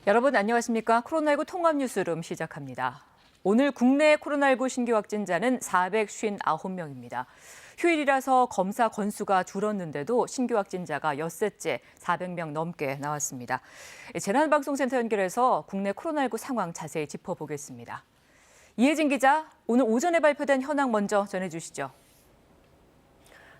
여러분 안녕하십니까? 코로나19 통합 뉴스룸 시작합니다. 오늘 국내 코로나19 신규 확진자는 459명입니다. 휴일이라서 검사 건수가 줄었는데도 신규 확진자가 엿새째 400명 넘게 나왔습니다. 재난방송센터 연결해서 국내 코로나19 상황 자세히 짚어보겠습니다. 이혜진 기자, 오늘 오전에 발표된 현황 먼저 전해주시죠.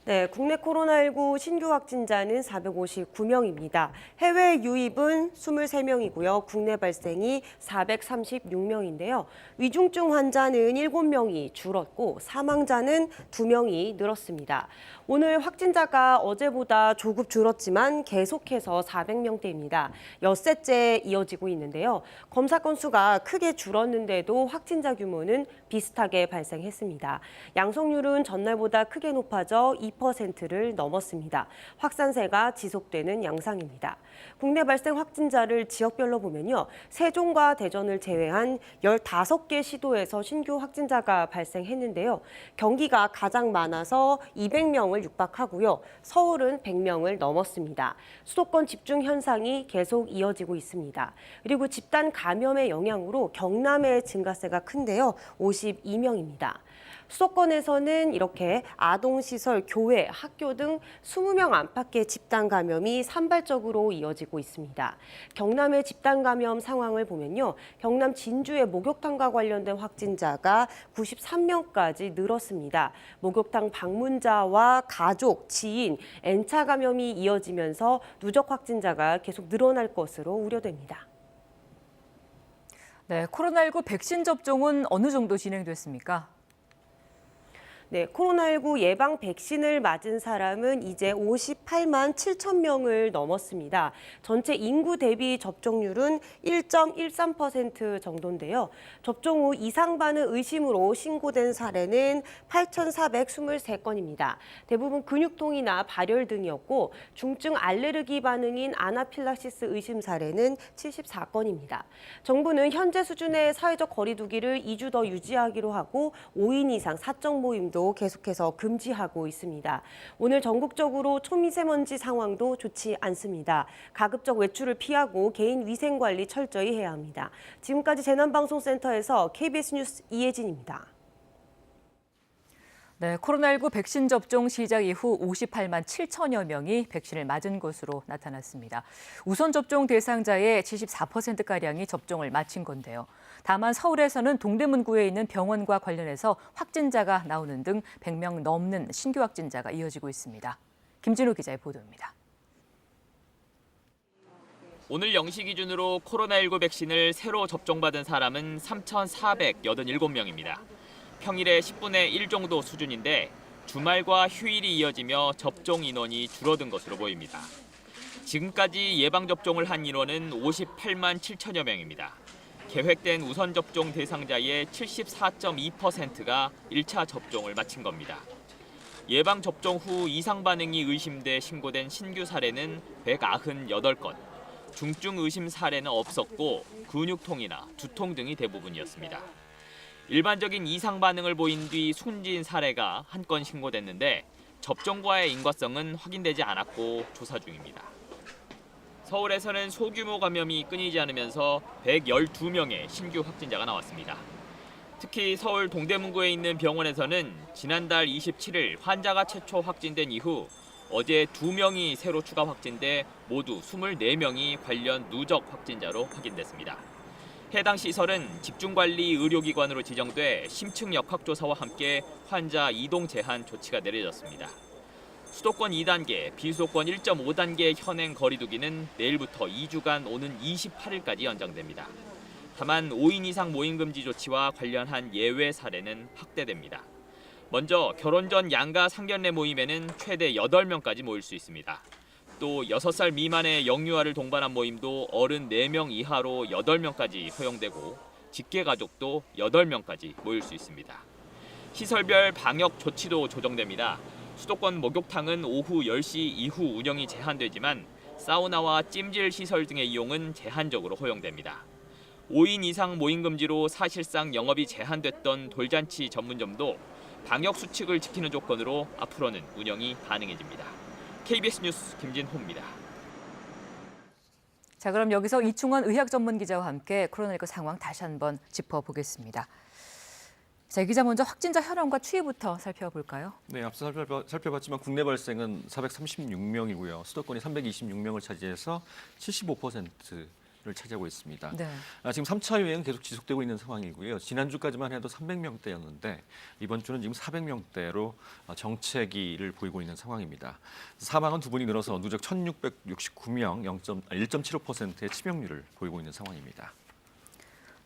네, 국내 코로나19 신규 확진자는 459명입니다. 해외 유입은 23명이고요. 국내 발생이 436명인데요. 위중증 환자는 7명이 줄었고 사망자는 2명이 늘었습니다. 오늘 확진자가 어제보다 조금 줄었지만 계속해서 400명대입니다. 엿새째 이어지고 있는데요. 검사 건수가 크게 줄었는데도 확진자 규모는 비슷하게 발생했습니다. 양성률은 전날보다 크게 높아져 2%를 넘었습니다. 확산세가 지속되는 양상입니다. 국내 발생 확진자를 지역별로 보면요. 세종과 대전을 제외한 15개 시도에서 신규 확진자가 발생했는데요. 경기가 가장 많아서 200명을 육박하고요. 서울은 100명을 넘었습니다. 수도권 집중 현상이 계속 이어지고 있습니다. 그리고 집단 감염의 영향으로 경남의 증가세가 큰데요. 52명입니다. 수도권에서는 이렇게 아동시설, 교회, 학교 등 20명 안팎의 집단 감염이 산발적으로 이어지고 있습니다. 경남의 집단 감염 상황을 보면요. 경남 진주의 목욕탕과 관련된 확진자가 93명까지 늘었습니다. 목욕탕 방문자와 가족, 지인, N차 감염이 이어지면서 누적 확진자가 계속 늘어날 것으로 우려됩니다. 네, 코로나19 백신 접종은 어느 정도 진행됐습니까? 네, 코로나19 예방 백신을 맞은 사람은 이제 58만 7천 명을 넘었습니다. 전체 인구 대비 접종률은 1.13% 정도인데요. 접종 후 이상 반응 의심으로 신고된 사례는 8,423건입니다. 대부분 근육통이나 발열 등이었고 중증 알레르기 반응인 아나필락시스 의심 사례는 74건입니다. 정부는 현재 수준의 사회적 거리 두기를 2주 더 유지하기로 하고 5인 이상 사적 모임도 계속해서 금지하고 있습니다. 오늘 전국적으로 초미세먼지 상황도 좋지 않습니다. 가급적 외출을 피하고 개인 위생 관리 철저히 해야 합니다. 지금까지 재난방송센터에서 KBS 뉴스 이혜진입니다. 네, 코로나19 백신 접종 시작 이후 58만 7천여 명이 백신을 맞은 것으로 나타났습니다. 우선 접종 대상자의 74%가량이 접종을 마친 건데요. 다만 서울에서는 동대문구에 있는 병원과 관련해서 확진자가 나오는 등 100명 넘는 신규 확진자가 이어지고 있습니다. 김진우 기자의 보도입니다. 오늘 0시 기준으로 코로나19 백신을 새로 접종받은 사람은 3,487명입니다. 평일의 10분의 1 정도 수준인데 주말과 휴일이 이어지며 접종 인원이 줄어든 것으로 보입니다. 지금까지 예방접종을 한 인원은 58만 7천여 명입니다. 계획된 우선 접종 대상자의 74.2%가 1차 접종을 마친 겁니다. 예방접종 후 이상 반응이 의심돼 신고된 신규 사례는 198건, 중증 의심 사례는 없었고 근육통이나 두통 등이 대부분이었습니다. 일반적인 이상 반응을 보인 뒤 숨진 사례가 한 건 신고됐는데 접종과의 인과성은 확인되지 않았고 조사 중입니다. 서울에서는 소규모 감염이 끊이지 않으면서 112명의 신규 확진자가 나왔습니다. 특히 서울 동대문구에 있는 병원에서는 지난달 27일 환자가 최초 확진된 이후 어제 2명이 새로 추가 확진돼 모두 24명이 관련 누적 확진자로 확인됐습니다. 해당 시설은 집중관리 의료기관으로 지정돼 심층 역학조사와 함께 환자 이동 제한 조치가 내려졌습니다. 수도권 2단계, 비수도권 1.5단계 현행 거리두기는 내일부터 2주간 오는 28일까지 연장됩니다. 다만 5인 이상 모임 금지 조치와 관련한 예외 사례는 확대됩니다. 먼저 결혼 전 양가 상견례 모임에는 최대 8명까지 모일 수 있습니다. 또 6살 미만의 영유아를 동반한 모임도 어른 4명 이하로 8명까지 허용되고 직계가족도 8명까지 모일 수 있습니다. 시설별 방역 조치도 조정됩니다. 수도권 목욕탕은 오후 10시 이후 운영이 제한되지만 사우나와 찜질 시설 등의 이용은 제한적으로 허용됩니다. 5인 이상 모임 금지로 사실상 영업이 제한됐던 돌잔치 전문점도 방역 수칙을 지키는 조건으로 앞으로는 운영이 가능해집니다. KBS 뉴스 김진호입니다. 자, 그럼 여기서 이충원 의학 전문 기자와 함께 코로나19 상황 다시 한번 짚어보겠습니다. 자, 이 기자 먼저 확진자 현황과 추이부터 살펴볼까요? 네, 앞서 살펴봤지만 국내 발생은 436명이고요. 수도권이 326명을 차지해서 75%를 차지하고 있습니다. 네. 지금 3차 유행은 계속 지속되고 있는 상황이고요. 지난주까지만 해도 300명대였는데 이번 주는 지금 400명대로 정체기를 보이고 있는 상황입니다. 사망은 두 분이 늘어서 누적 1,669명, 1.75%의 치명률을 보이고 있는 상황입니다.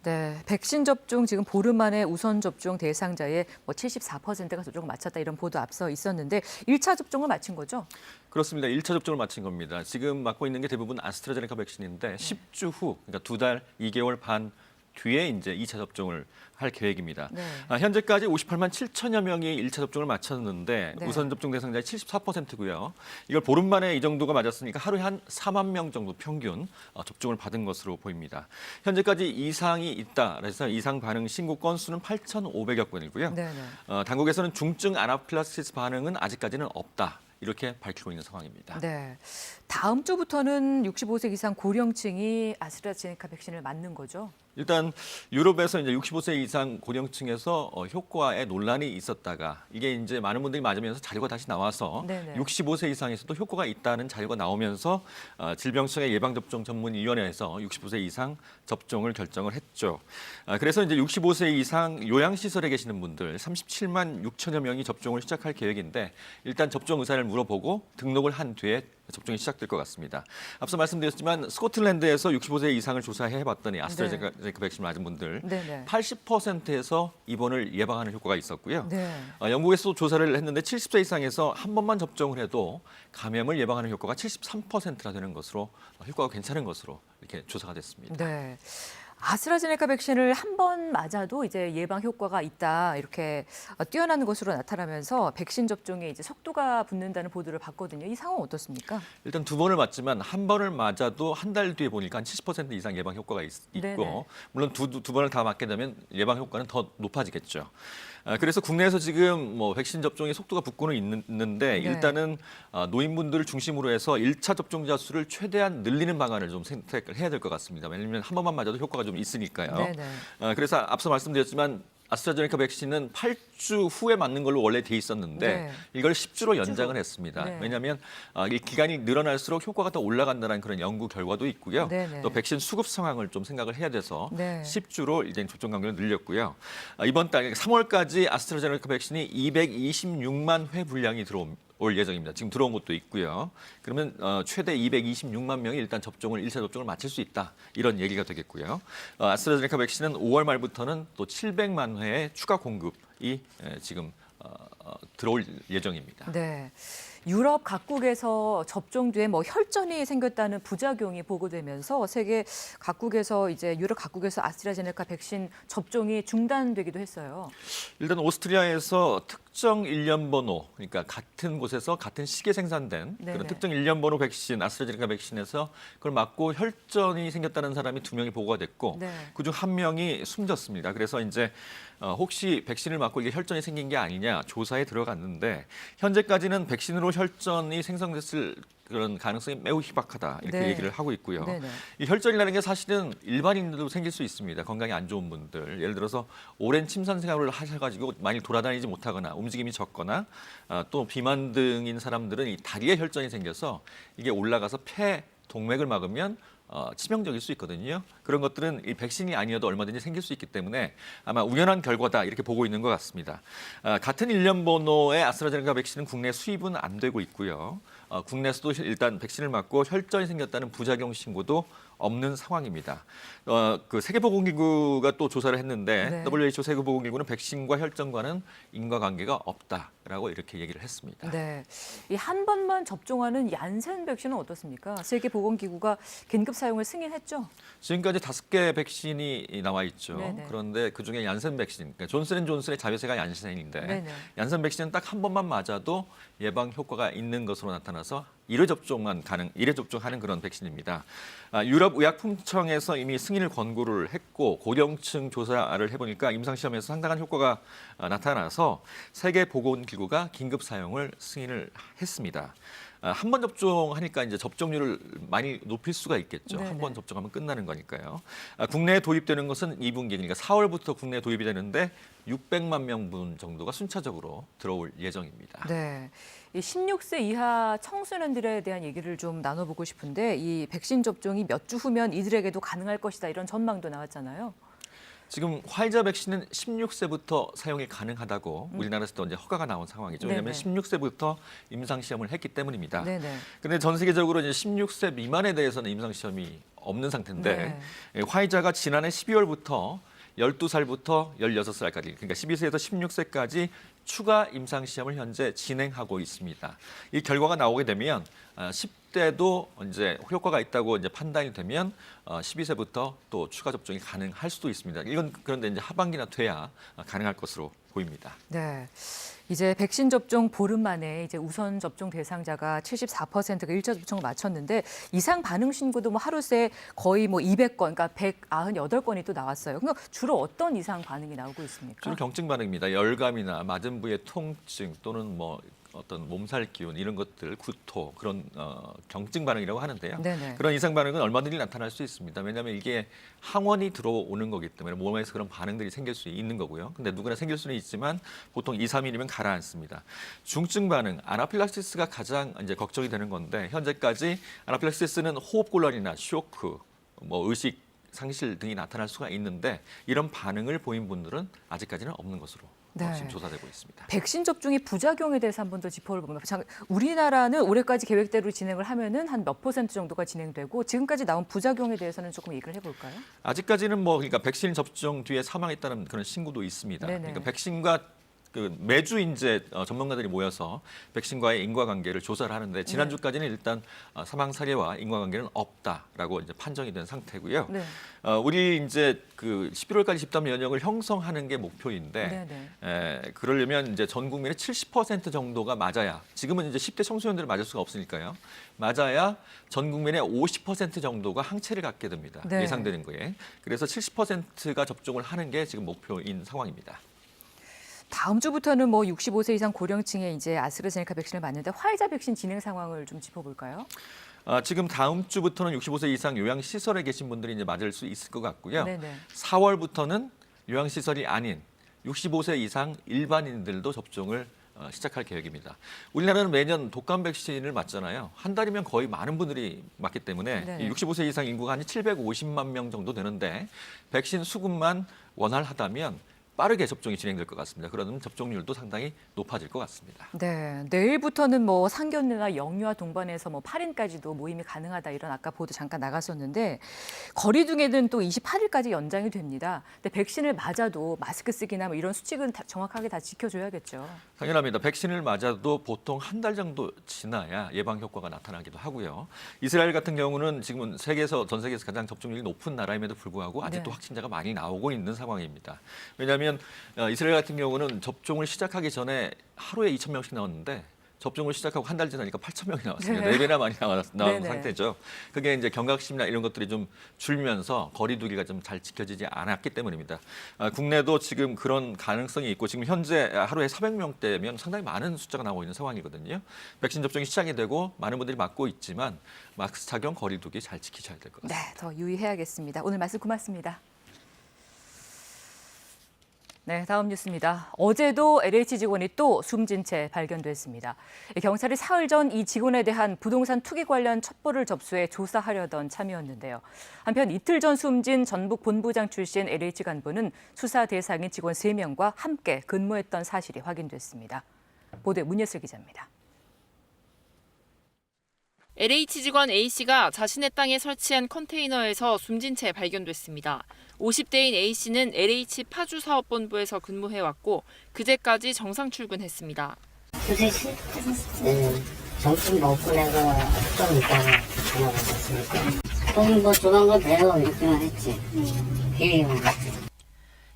네, 백신 접종 지금 보름 만에 우선 접종 대상자의 74%가 접종을 마쳤다 이런 보도 앞서 있었는데 1차 접종을 마친 거죠? 그렇습니다. 1차 접종을 마친 겁니다. 지금 맞고 있는 게 대부분 아스트라제네카 백신인데 10주 후, 그러니까 2달 2개월 반 뒤에 이제 2차 접종을 할 계획입니다. 네. 현재까지 58만 7천여 명이 1차 접종을 마쳤는데 네. 우선 접종 대상자의 74%고요. 이걸 보름 만에 이 정도가 맞았으니까 하루에 한 4만 명 정도 평균 접종을 받은 것으로 보입니다. 현재까지 이상이 있다. 그래서 이상 반응 신고 건수는 8,500여 건이고요. 네, 네. 당국에서는 중증 아나필락시스 반응은 아직까지는 없다. 이렇게 밝히고 있는 상황입니다. 네. 다음 주부터는 65세 이상 고령층이 아스트라제네카 백신을 맞는 거죠? 일단 유럽에서 이제 65세 이상 고령층에서 효과에 논란이 있었다가 이게 이제 많은 분들이 맞으면서 자료가 다시 나와서 네네. 65세 이상에서도 효과가 있다는 자료가 나오면서 질병청의 예방접종 전문위원회에서 65세 이상 접종을 결정을 했죠. 그래서 이제 65세 이상 요양시설에 계시는 분들 37만 6천여 명이 접종을 시작할 계획인데 일단 접종 의사를 물어보고 등록을 한 뒤에 접종이 시작될 것 같습니다. 앞서 말씀드렸지만 스코틀랜드에서 65세 이상을 조사해봤더니 아스트라제네카 백신 맞은 분들 네네. 80%에서 입원을 예방하는 효과가 있었고요. 네. 영국에서도 조사를 했는데 70세 이상에서 한 번만 접종을 해도 감염을 예방하는 효과가 73%나 되는 것으로 효과가 괜찮은 것으로 이렇게 조사가 됐습니다. 네. 아스트라제네카 백신을 한 번 맞아도 이제 예방 효과가 있다 이렇게 뛰어난 것으로 나타나면서 백신 접종에 이제 속도가 붙는다는 보도를 봤거든요. 이 상황 어떻습니까? 일단 두 번을 맞지만 한 번을 맞아도 한 달 뒤에 보니까 한 70% 이상 예방 효과가 있고 네네. 물론 두 번을 다 맞게 되면 예방 효과는 더 높아지겠죠. 그래서 국내에서 지금 백신 접종의 속도가 붙고는 있는데 네. 일단은 노인분들을 중심으로 해서 1차 접종자 수를 최대한 늘리는 방안을 좀 선택을 해야 될 것 같습니다. 왜냐하면 한 번만 맞아도 효과가 좀 있으니까요. 네네. 그래서 앞서 말씀드렸지만 아스트라제네카 백신은 8주 후에 맞는 걸로 원래 돼 있었는데 네. 이걸 10주로 10주로. 연장을 했습니다. 네. 왜냐하면 이 기간이 늘어날수록 효과가 더 올라간다는 그런 연구 결과도 있고요. 네네. 또 백신 수급 상황을 좀 생각을 해야 돼서 네. 10주로 이제 접종 간격을 늘렸고요. 이번 달 3월까지 아스트라제네카 백신이 226만 회 분량이 올 예정입니다. 지금 들어온 것도 있고요. 그러면 최대 226만 명이 일단 1차 접종을 마칠 수 있다. 이런 얘기가 되겠고요. 아스트라제네카 백신은 5월 말부터는 또 700만 회의 추가 공급이 지금 들어올 예정입니다. 네. 유럽 각국에서 접종 뒤에 혈전이 생겼다는 부작용이 보고되면서 세계 각국에서 이제 유럽 각국에서 아스트라제네카 백신 접종이 중단되기도 했어요. 일단 오스트리아에서 특정 일련 번호, 그러니까 같은 곳에서 같은 시기에 생산된 네네. 그런 특정 일련 번호 백신, 아스트라제네카 백신에서 그걸 맞고 혈전이 생겼다는 사람이 2명이 보고가 됐고 네. 그중 1명이 숨졌습니다. 그래서 이제 혹시 백신을 맞고 이게 혈전이 생긴 게 아니냐 조사에 들어갔는데 현재까지는 백신으로 혈전이 생성됐을 그런 가능성이 매우 희박하다 이렇게 네. 얘기를 하고 있고요. 네네. 이 혈전이라는 게 사실은 일반인들도 생길 수 있습니다. 건강이 안 좋은 분들. 예를 들어서 오랜 침산 생활을 하셔가지고 많이 돌아다니지 못하거나 움직임이 적거나 또 비만 등인 사람들은 이 다리에 혈전이 생겨서 이게 올라가서 폐 동맥을 막으면 치명적일 수 있거든요. 그런 것들은 이 백신이 아니어도 얼마든지 생길 수 있기 때문에 아마 우연한 결과다 이렇게 보고 있는 것 같습니다. 같은 일련 번호의 아스트라제네카 백신은 국내 수입은 안 되고 있고요. 국내에서도 일단 백신을 맞고 혈전이 생겼다는 부작용 신고도 없는 상황입니다. 그 세계보건기구가 또 조사를 했는데 네. WHO 세계보건기구는 백신과 혈전과는 인과관계가 없다라고 이렇게 얘기를 했습니다. 네. 이 한 번만 접종하는 얀센 백신은 어떻습니까? 세계보건기구가 긴급 사용을 승인했죠? 지금까지 5개 백신이 나와 있죠. 네네. 그런데 그중에 얀센 백신, 그러니까 존슨앤존슨의 자회사가 얀센인데 네네. 얀센 백신은 딱 한 번만 맞아도 예방 효과가 있는 것으로 나타나서 1회 접종하는 그런 백신입니다. 유럽의약품청에서 이미 승인을 권고를 했고 고령층 조사를 해보니까 임상시험에서 상당한 효과가 나타나서 세계보건기구가 긴급 사용을 승인을 했습니다. 한 번 접종하니까 이제 접종률을 많이 높일 수가 있겠죠. 없겠죠. 네네. 한 번 접종하면 끝나는 거니까요. 국내에 도입되는 것은 2분기, 그러니까 4월부터 국내에 도입이 되는데 600만 명분 정도가 순차적으로 들어올 예정입니다. 네. 이 16세 이하 청소년들에 대한 얘기를 좀 나눠보고 싶은데 이 백신 접종이 몇 주 후면 이들에게도 가능할 것이다 이런 전망도 나왔잖아요. 지금 화이자 백신은 16세부터 사용이 가능하다고 우리나라에서도 이제 허가가 나온 상황이죠. 왜냐하면 네네. 16세부터 임상 시험을 했기 때문입니다. 네네. 그런데 전 세계적으로 이제 16세 미만에 대해서는 임상 시험이 없는 상태인데 화이자가 지난해 12월부터 12살부터 16살까지, 그러니까 12세에서 16세까지 추가 임상 시험을 현재 진행하고 있습니다. 이 결과가 나오게 되면 10대도 이제 효과가 있다고 이제 판단이 되면 12세부터 또 추가 접종이 가능할 수도 있습니다. 이건 그런데 이제 하반기나 돼야 가능할 것으로 보입니다. 네. 이제 백신 접종 보름 만에 이제 우선 접종 대상자가 74%가 1차 접종을 마쳤는데 이상 반응 신고도 뭐 하루 새 거의 뭐 200건, 그러니까 198건이 또 나왔어요. 그러니까 주로 어떤 이상 반응이 나오고 있습니까? 주로 경증 반응입니다. 열감이나 맞은 부의 통증 또는 뭐 어떤 몸살 기운 이런 것들, 구토 그런 경증 반응이라고 하는데요. 네네. 그런 이상 반응은 얼마든지 나타날 수 있습니다. 왜냐하면 이게 항원이 들어오는 거기 때문에 몸에서 그런 반응들이 생길 수 있는 거고요. 근데 누구나 생길 수는 있지만 보통 2, 3일이면 가라앉습니다. 중증 반응, 아나필락시스가 가장 이제 걱정이 되는 건데 현재까지 아나필락시스는 호흡곤란이나 쇼크, 뭐 의식 상실 등이 나타날 수가 있는데 이런 반응을 보인 분들은 아직까지는 없는 것으로 지금 조사되고 있습니다. 백신 접종의 부작용에 대해서 한 번 더 짚어보면 우리나라는 올해까지 계획대로 진행을 하면은 한 몇 % 정도가 진행되고 지금까지 나온 부작용에 대해서는 조금 얘기를 해볼까요? 아직까지는 뭐 그러니까 백신 접종 뒤에 사망했다는 그런 신고도 있습니다. 네네. 그러니까 백신과 매주 이제 전문가들이 모여서 백신과의 인과관계를 조사를 하는데 지난주까지는 일단 사망 사례와 인과관계는 없다라고 이제 판정이 된 상태고요. 네. 우리 이제 그 11월까지 집단 면역을 형성하는 게 목표인데 그러려면 이제 전 국민의 70% 정도가 맞아야, 지금은 이제 10대 청소년들을 맞을 수가 없으니까요. 맞아야 전 국민의 50% 정도가 항체를 갖게 됩니다. 네. 예상되는 거에. 그래서 70%가 접종을 하는 게 지금 목표인 상황입니다. 다음 주부터는 뭐 65세 이상 고령층에 이제 아스트라제네카 백신을 맞는데 화이자 백신 진행 상황을 좀 짚어볼까요? 지금 다음 주부터는 65세 이상 요양시설에 계신 분들이 이제 맞을 수 있을 것 같고요. 네네. 4월부터는 요양시설이 아닌 65세 이상 일반인들도 접종을 시작할 계획입니다. 우리나라는 매년 독감 백신을 맞잖아요. 한 달이면 거의 많은 분들이 맞기 때문에 이 65세 이상 인구가 한 750만 명 정도 되는데 백신 수급만 원활하다면 빠르게 접종이 진행될 것 같습니다. 그러면 접종률도 상당히 높아질 것 같습니다. 네, 내일부터는 뭐 상견례나 영유아 동반해서 뭐 8인까지도 모임이 가능하다 이런 아까 보도 잠깐 나갔었는데 거리두기는 또 28일까지 연장이 됩니다. 근데 백신을 맞아도 마스크 쓰기나 뭐 이런 수칙은 정확하게 다 지켜줘야겠죠. 당연합니다. 백신을 맞아도 보통 한 달 정도 지나야 예방 효과가 나타나기도 하고요. 이스라엘 같은 경우는 지금은 전 세계에서 가장 접종률이 높은 나라임에도 불구하고 아직도 확진자가 많이 나오고 있는 상황입니다. 왜냐하면 이스라엘 같은 경우는 접종을 시작하기 전에 하루에 2,000명씩 나왔는데 접종을 시작하고 한 달 지나니까 8,000명이 나왔습니다. 4배나 많이 나온 상태죠. 그게 이제 경각심이나 이런 것들이 좀 줄면서 거리두기가 좀 잘 지켜지지 않았기 때문입니다. 국내도 지금 그런 가능성이 있고 지금 현재 하루에 400명대면 상당히 많은 숫자가 나오고 있는 상황이거든요. 백신 접종이 시작이 되고 많은 분들이 맞고 있지만 마스크 착용, 거리두기 잘 지키셔야 될 것 같습니다. 네, 더 유의해야겠습니다. 오늘 말씀 고맙습니다. 네, 다음 뉴스입니다. 어제도 LH 직원이 또 숨진 채 발견됐습니다. 경찰이 사흘 전 이 직원에 대한 부동산 투기 관련 첩보를 접수해 조사하려던 참이었는데요. 한편 이틀 전 숨진 전북 본부장 출신 LH 간부는 수사 대상인 직원 3명과 함께 근무했던 사실이 확인됐습니다. 보도에 문예슬 기자입니다. LH 직원 A씨가 자신의 땅에 설치한 컨테이너에서 숨진 채 발견됐습니다. 50대인 A씨는 LH 파주사업본부에서 근무해왔고 그제까지 정상 출근했습니다. 그제 점심 먹고 내가 좀 있다가 다녀갔으니까 거기 뭐 조만간 돼요 이렇게만 했지. 비위만.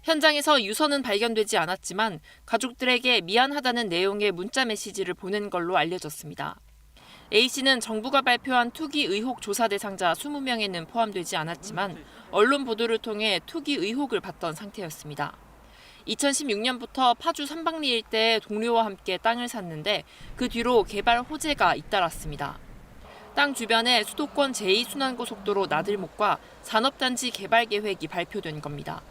현장에서 유서는 발견되지 않았지만 가족들에게 미안하다는 내용의 문자 메시지를 보낸 걸로 알려졌습니다. A씨는 정부가 발표한 투기 의혹 조사 대상자 20명에는 포함되지 않았지만 언론 보도를 통해 투기 의혹을 받던 상태였습니다. 2016년부터 파주 삼박리 일대에 동료와 함께 땅을 샀는데 그 뒤로 개발 호재가 잇따랐습니다. 땅 주변에 수도권 제2순환고속도로 나들목과 산업단지 개발 계획이 발표된 겁니다.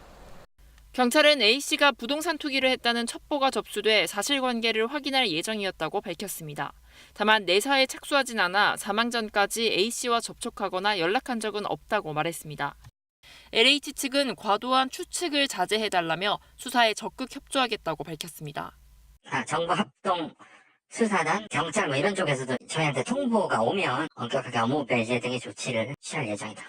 경찰은 A씨가 부동산 투기를 했다는 첩보가 접수돼 사실관계를 확인할 예정이었다고 밝혔습니다. 다만 내사에 착수하진 않아 사망 전까지 A씨와 접촉하거나 연락한 적은 없다고 말했습니다. LH 측은 과도한 추측을 자제해달라며 수사에 적극 협조하겠다고 밝혔습니다. 정부 합동 수사단, 경찰 이런 쪽에서도 저희한테 통보가 오면 엄격하게 업무 배제 등의 조치를 취할 예정이다.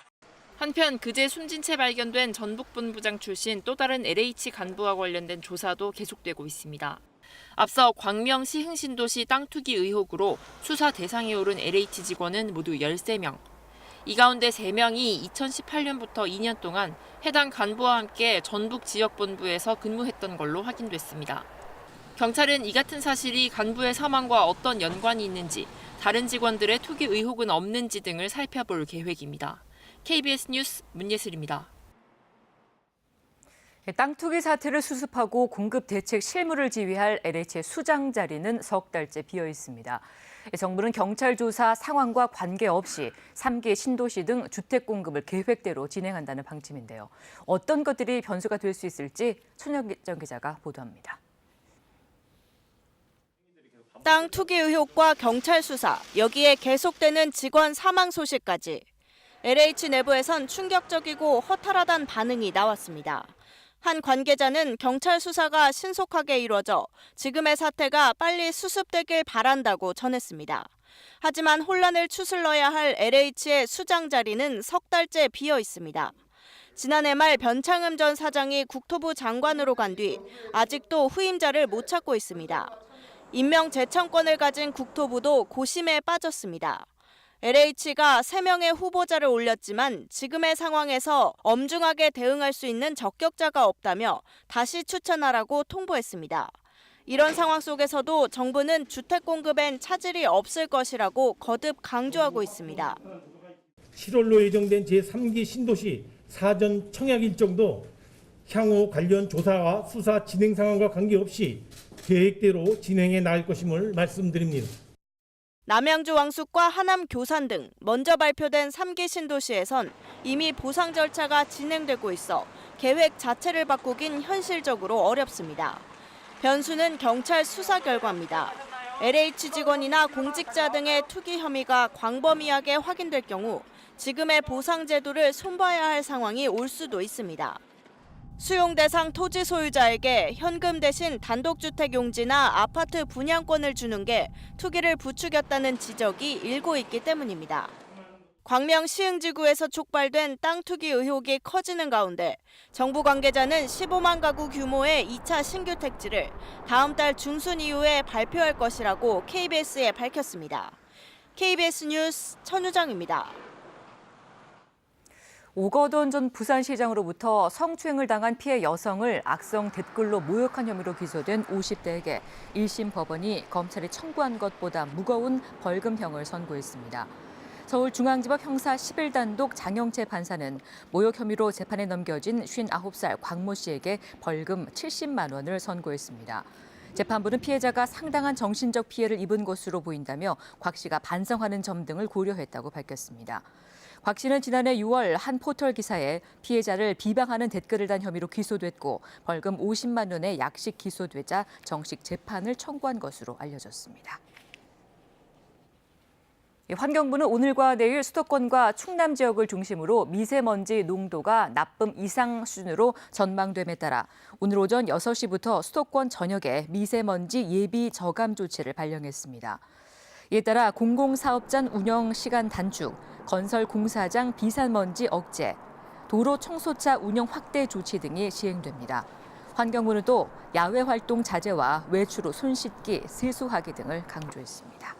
한편 그제 숨진 채 발견된 전북본부장 출신 또 다른 LH 간부와 관련된 조사도 계속되고 있습니다. 앞서 광명시 흥신도시 땅 투기 의혹으로 수사 대상에 오른 LH 직원은 모두 13명. 이 가운데 3명이 2018년부터 2년 동안 해당 간부와 함께 전북 지역본부에서 근무했던 걸로 확인됐습니다. 경찰은 이 같은 사실이 간부의 사망과 어떤 연관이 있는지, 다른 직원들의 투기 의혹은 없는지 등을 살펴볼 계획입니다. KBS 뉴스 문예슬입니다. 땅 투기 사태를 수습하고 공급 대책 실무를 지휘할 LH의 수장 자리는 석 달째 비어 있습니다. 정부는 경찰 조사 상황과 관계없이 3기 신도시 등 주택 공급을 계획대로 진행한다는 방침인데요. 어떤 것들이 변수가 될 수 있을지 손혁정 기자가 보도합니다. 땅 투기 의혹과 경찰 수사, 여기에 계속되는 직원 사망 소식까지. LH 내부에선 충격적이고 허탈하다는 반응이 나왔습니다. 한 관계자는 경찰 수사가 신속하게 이루어져 지금의 사태가 빨리 수습되길 바란다고 전했습니다. 하지만 혼란을 추슬러야 할 LH의 수장 자리는 석 달째 비어 있습니다. 지난해 말 변창흠 전 사장이 국토부 장관으로 간 뒤 아직도 후임자를 못 찾고 있습니다. 임명 제청권을 가진 국토부도 고심에 빠졌습니다. LH가 3명의 후보자를 올렸지만 지금의 상황에서 엄중하게 대응할 수 있는 적격자가 없다며 다시 추천하라고 통보했습니다. 이런 상황 속에서도 정부는 주택 공급엔 차질이 없을 것이라고 거듭 강조하고 있습니다. 7월로 예정된 제3기 신도시 사전 청약 일정도 향후 관련 조사와 수사 진행 상황과 관계없이 계획대로 진행해 나갈 것임을 말씀드립니다. 남양주 왕숙과 하남 교산 등 먼저 발표된 3기 신도시에선 이미 보상 절차가 진행되고 있어 계획 자체를 바꾸긴 현실적으로 어렵습니다. 변수는 경찰 수사 결과입니다. LH 직원이나 공직자 등의 투기 혐의가 광범위하게 확인될 경우 지금의 보상 제도를 손봐야 할 상황이 올 수도 있습니다. 수용 대상 토지 소유자에게 현금 대신 단독주택 용지나 아파트 분양권을 주는 게 투기를 부추겼다는 지적이 일고 있기 때문입니다. 광명 시흥지구에서 촉발된 땅 투기 의혹이 커지는 가운데 정부 관계자는 15만 가구 규모의 2차 신규 택지를 다음 달 중순 이후에 발표할 것이라고 KBS에 밝혔습니다. KBS 뉴스 천유정입니다. 오거돈 전 부산시장으로부터 성추행을 당한 피해 여성을 악성 댓글로 모욕한 혐의로 기소된 50대에게 1심 법원이 검찰이 청구한 것보다 무거운 벌금형을 선고했습니다. 서울중앙지법 형사 11단독 장영채 판사는 모욕 혐의로 재판에 넘겨진 59살 광모 씨에게 벌금 70만 원을 선고했습니다. 재판부는 피해자가 상당한 정신적 피해를 입은 것으로 보인다며 곽 씨가 반성하는 점 등을 고려했다고 밝혔습니다. 곽 씨는 지난해 6월 한 포털 기사에 피해자를 비방하는 댓글을 단 혐의로 기소됐고 벌금 50만 원의 약식 기소되자 정식 재판을 청구한 것으로 알려졌습니다. 환경부는 오늘과 내일 수도권과 충남 지역을 중심으로 미세먼지 농도가 나쁨 이상 수준으로 전망됨에 따라 오늘 오전 6시부터 수도권 전역에 미세먼지 예비 저감 조치를 발령했습니다. 이에 따라 공공사업장 운영 시간 단축, 건설 공사장 비산먼지 억제, 도로 청소차 운영 확대 조치 등이 시행됩니다. 환경부는 또 야외 활동 자제와 외출 후 손 씻기, 세수하기 등을 강조했습니다.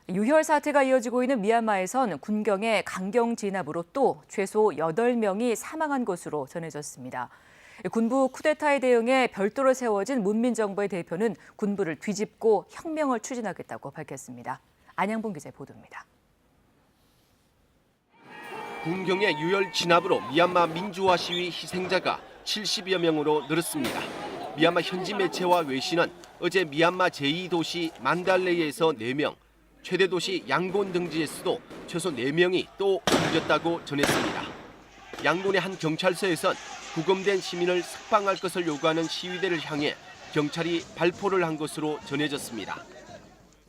유혈 사태가 이어지고 있는 미얀마에선 군경의 강경 진압으로 또 최소 8명이 사망한 것으로 전해졌습니다. 군부 쿠데타에 대응해 별도로 세워진 문민정부의 대표는 군부를 뒤집고 혁명을 추진하겠다고 밝혔습니다. 안양봉 기자의 보도입니다. 군경의 유혈 진압으로 미얀마 민주화 시위 희생자가 70여 명으로 늘었습니다. 미얀마 현지 매체와 외신은 어제 미얀마 제2도시 만달레이에서 4명, 최대 도시 양곤 등지에서도 최소 4명이 또 숨졌다고 전했습니다. 양곤의 한 경찰서에선 구금된 시민을 석방할 것을 요구하는 시위대를 향해 경찰이 발포를 한 것으로 전해졌습니다.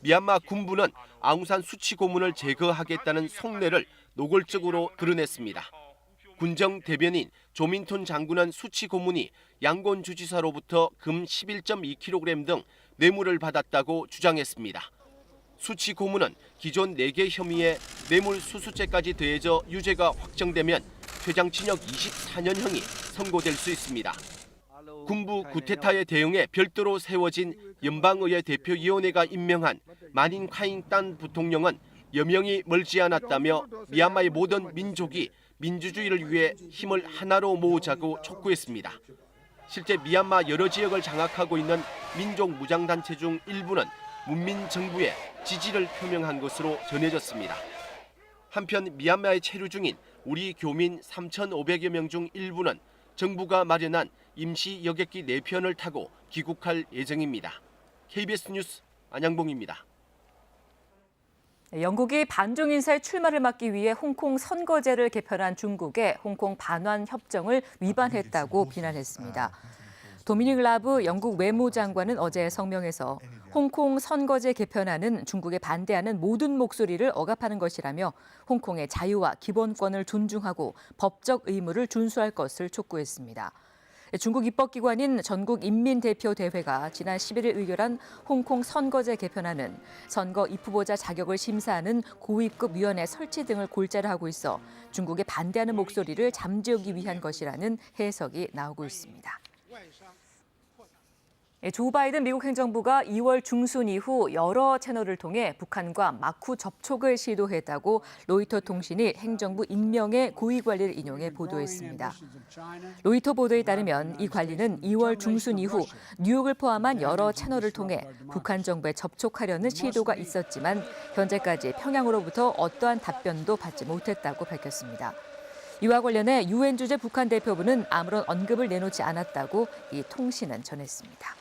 미얀마 군부는 아웅산 수치 고문을 제거하겠다는 속내를 노골적으로 드러냈습니다. 군정 대변인 조민톤 장군은 수치 고문이 양곤 주지사로부터 금 11.2kg 등 뇌물을 받았다고 주장했습니다. 수치 고문은 기존 4개 혐의에 뇌물 수수죄까지 더해져 유죄가 확정되면 최장징역 24년형이 선고될 수 있습니다. 군부 쿠데타에 대응해 별도로 세워진 연방의회 대표위원회가 임명한 마닌 카잉딴 부통령은 여명이 멀지 않았다며 미얀마의 모든 민족이 민주주의를 위해 힘을 하나로 모으자고 촉구했습니다. 실제 미얀마 여러 지역을 장악하고 있는 민족 무장단체 중 일부는 문민 정부에 지지를 표명한 것으로 전해졌습니다. 한편 미얀마에 체류 중인 우리 교민 3,500여 명 중 일부는 정부가 마련한 임시 여객기 4편을 타고 귀국할 예정입니다. KBS 뉴스 안양봉입니다. 영국이 반중 인사의 출마를 막기 위해 홍콩 선거제를 개편한 중국의 홍콩 반환 협정을 위반했다고 비난했습니다. 도미닉 라브 영국 외무장관은 어제 성명에서 홍콩 선거제 개편안은 중국에 반대하는 모든 목소리를 억압하는 것이라며 홍콩의 자유와 기본권을 존중하고 법적 의무를 준수할 것을 촉구했습니다. 중국 입법기관인 전국인민대표대회가 지난 11일 의결한 홍콩 선거제 개편안은 선거 입후보자 자격을 심사하는 고위급 위원회 설치 등을 골자로 하고 있어 중국에 반대하는 목소리를 잠재우기 위한 것이라는 해석이 나오고 있습니다. 조 바이든 미국 행정부가 2월 중순 이후 여러 채널을 통해 북한과 마쿠 접촉을 시도했다고 로이터 통신이 행정부 익명의 고위 관리를 인용해 보도했습니다. 로이터 보도에 따르면 이 관리는 2월 중순 이후 뉴욕을 포함한 여러 채널을 통해 북한 정부에 접촉하려는 시도가 있었지만 현재까지 평양으로부터 어떠한 답변도 받지 못했다고 밝혔습니다. 이와 관련해 유엔 주재 북한 대표부는 아무런 언급을 내놓지 않았다고 이 통신은 전했습니다.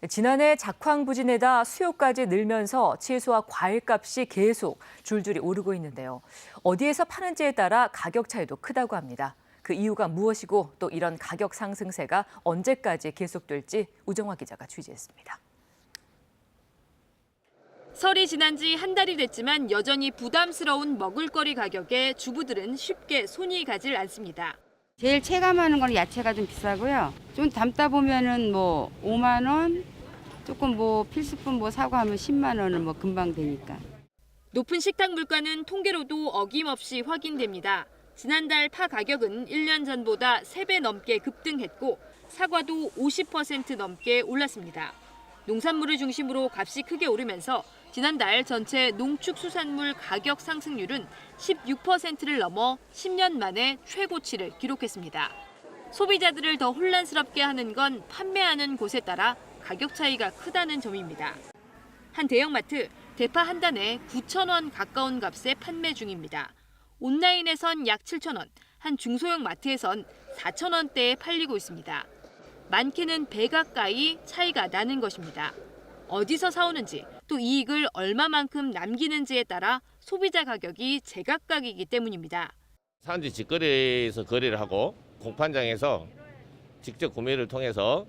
지난해 작황 부진에다 수요까지 늘면서 채소와 과일값이 계속 줄줄이 오르고 있는데요. 어디에서 파는지에 따라 가격 차이도 크다고 합니다. 그 이유가 무엇이고 또 이런 가격 상승세가 언제까지 계속될지 우정화 기자가 취재했습니다. 설이 지난 지 한 달이 됐지만 여전히 부담스러운 먹을거리 가격에 주부들은 쉽게 손이 가질 않습니다. 제일 체감하는 건 야채가 좀 비싸고요. 좀 담다 보면은 뭐 5만 원, 조금 뭐 필수품 뭐 사고 하면 10만 원은 뭐 금방 되니까. 높은 식탁 물가는 통계로도 어김없이 확인됩니다. 지난달 파 가격은 1년 전보다 3배 넘게 급등했고 사과도 50% 넘게 올랐습니다. 농산물을 중심으로 값이 크게 오르면서 지난달 전체 농축수산물 가격 상승률은 16%를 넘어 10년 만에 최고치를 기록했습니다. 소비자들을 더 혼란스럽게 하는 건 판매하는 곳에 따라 가격 차이가 크다는 점입니다. 한 대형마트, 대파 한 단에 9,000원 가까운 값에 판매 중입니다. 온라인에선 약 7,000원, 한 중소형 마트에선 4,000원대에 팔리고 있습니다. 많게는 배 가까이 차이가 나는 것입니다. 어디서 사오는지, 또 이익을 얼마만큼 남기는지에 따라 소비자 가격이 제각각이기 때문입니다. 사람들이 직거래에서 거래를 하고 공판장에서 직접 구매를 통해서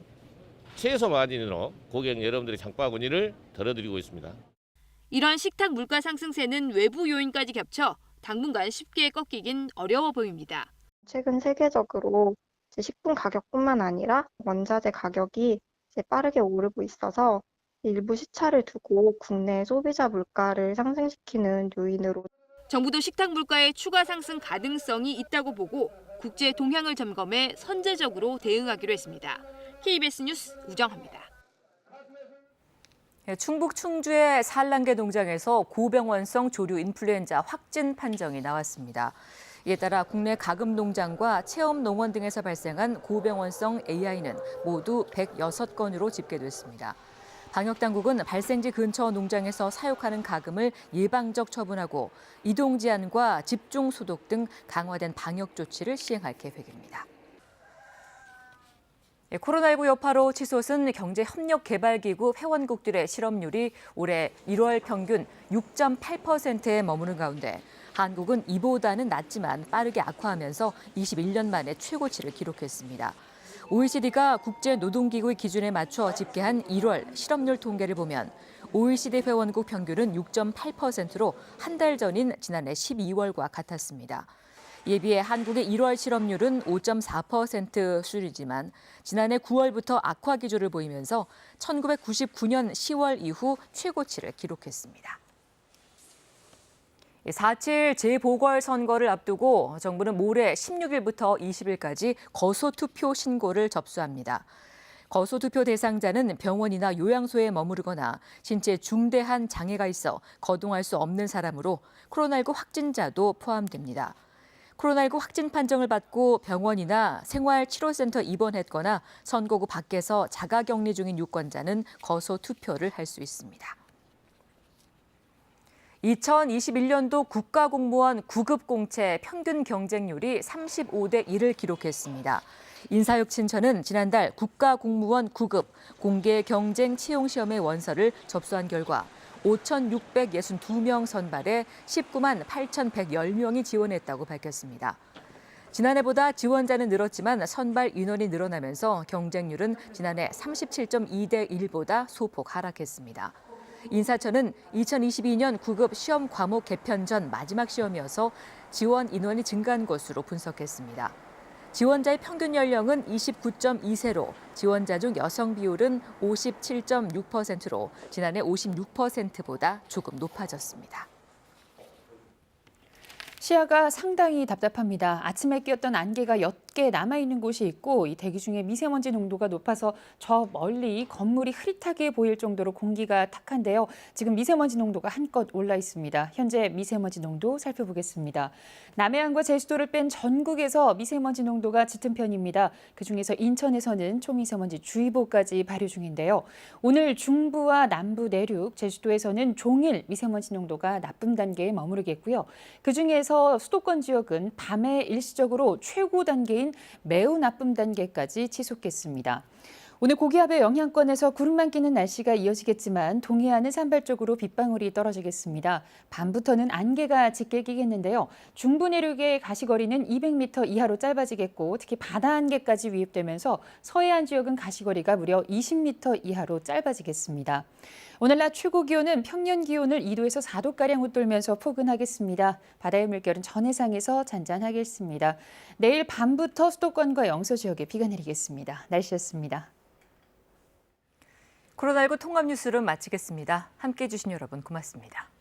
최소 마진으로 고객 여러분들의 장바구니를 덜어드리고 있습니다. 이런 식탁 물가 상승세는 외부 요인까지 겹쳐 당분간 쉽게 꺾이긴 어려워 보입니다. 최근 세계적으로 식품 가격뿐만 아니라 원자재 가격이 빠르게 오르고 있어서 일부 시차를 두고 국내 소비자 물가를 상승시키는 요인으로 정부도 식탁 물가의 추가 상승 가능성이 있다고 보고 국제 동향을 점검해 선제적으로 대응하기로 했습니다. KBS 뉴스 우정화입니다. 충북 충주의 산란계 농장에서 고병원성 조류 인플루엔자 확진 판정이 나왔습니다. 이에 따라 국내 가금 농장과 체험 농원 등에서 발생한 고병원성 AI는 모두 106건으로 집계됐습니다. 방역당국은 발생지 근처 농장에서 사육하는 가금을 예방적 처분하고 이동 제한과 집중 소독 등 강화된 방역 조치를 시행할 계획입니다. 코로나19 여파로 치솟은 경제협력개발기구 회원국들의 실업률이 올해 1월 평균 6.8%에 머무는 가운데 한국은 이보다는 낮지만 빠르게 악화하면서 21년 만에 최고치를 기록했습니다. OECD가 국제노동기구의 기준에 맞춰 집계한 1월 실업률 통계를 보면 OECD 회원국 평균은 6.8%로 한 달 전인 지난해 12월과 같았습니다. 이에 비해 한국의 1월 실업률은 5.4% 수준이지만 지난해 9월부터 악화 기조를 보이면서 1999년 10월 이후 최고치를 기록했습니다. 4.7 재보궐선거를 앞두고 정부는 모레 16일부터 20일까지 거소투표 신고를 접수합니다. 거소투표 대상자는 병원이나 요양소에 머무르거나 신체 중대한 장애가 있어 거동할 수 없는 사람으로 코로나19 확진자도 포함됩니다. 코로나19 확진 판정을 받고 병원이나 생활치료센터 입원했거나 선거구 밖에서 자가격리 중인 유권자는 거소투표를 할 수 있습니다. 2021년도 국가공무원 9급 공채 평균 경쟁률이 35대 1을 기록했습니다. 인사혁신처는 지난달 국가공무원 9급 공개 경쟁 채용 시험의 원서를 접수한 결과 5,662명 선발에 19만 8,110명이 지원했다고 밝혔습니다. 지난해보다 지원자는 늘었지만 선발 인원이 늘어나면서 경쟁률은 지난해 37.2대 1보다 소폭 하락했습니다. 인사처는 2022년 9급 시험 과목 개편 전 마지막 시험이어서 지원 인원이 증가한 것으로 분석했습니다. 지원자의 평균 연령은 29.2세로 지원자 중 여성 비율은 57.6%로 지난해 56%보다 조금 높아졌습니다. 시야가 상당히 답답합니다. 아침에 끼었던 안개가 옅게 남아있는 곳이 있고 이 대기 중에 미세먼지 농도가 높아서 저 멀리 건물이 흐릿하게 보일 정도로 공기가 탁한데요. 지금 미세먼지 농도가 한껏 올라 있습니다. 현재 미세먼지 농도 살펴보겠습니다. 남해안과 제주도를 뺀 전국에서 미세먼지 농도가 짙은 편입니다. 그중에서 인천에서는 초미세먼지 주의보까지 발효 중인데요. 오늘 중부와 남부 내륙, 제주도에서는 종일 미세먼지 농도가 나쁨 단계에 머무르겠고요. 그중에서 수도권 지역은 밤에 일시적으로 최고 단계인 매우 나쁨 단계까지 치솟겠습니다. 오늘 고기압의 영향권에서 구름만 끼는 날씨가 이어지겠지만 동해안은 산발적으로 빗방울이 떨어지겠습니다. 밤부터는 안개가 짙게 끼겠는데요. 중부 내륙의 가시거리는 200m 이하로 짧아지겠고 특히 바다 안개까지 유입되면서 서해안 지역은 가시거리가 무려 20m 이하로 짧아지겠습니다. 오늘 낮 최고 기온은 평년 기온을 2도에서 4도가량 웃돌면서 포근하겠습니다. 바다의 물결은 전해상에서 잔잔하겠습니다. 내일 밤부터 수도권과 영서 지역에 비가 내리겠습니다. 날씨였습니다. 코로나19 통합 뉴스룸 마치겠습니다. 함께해 주신 여러분 고맙습니다.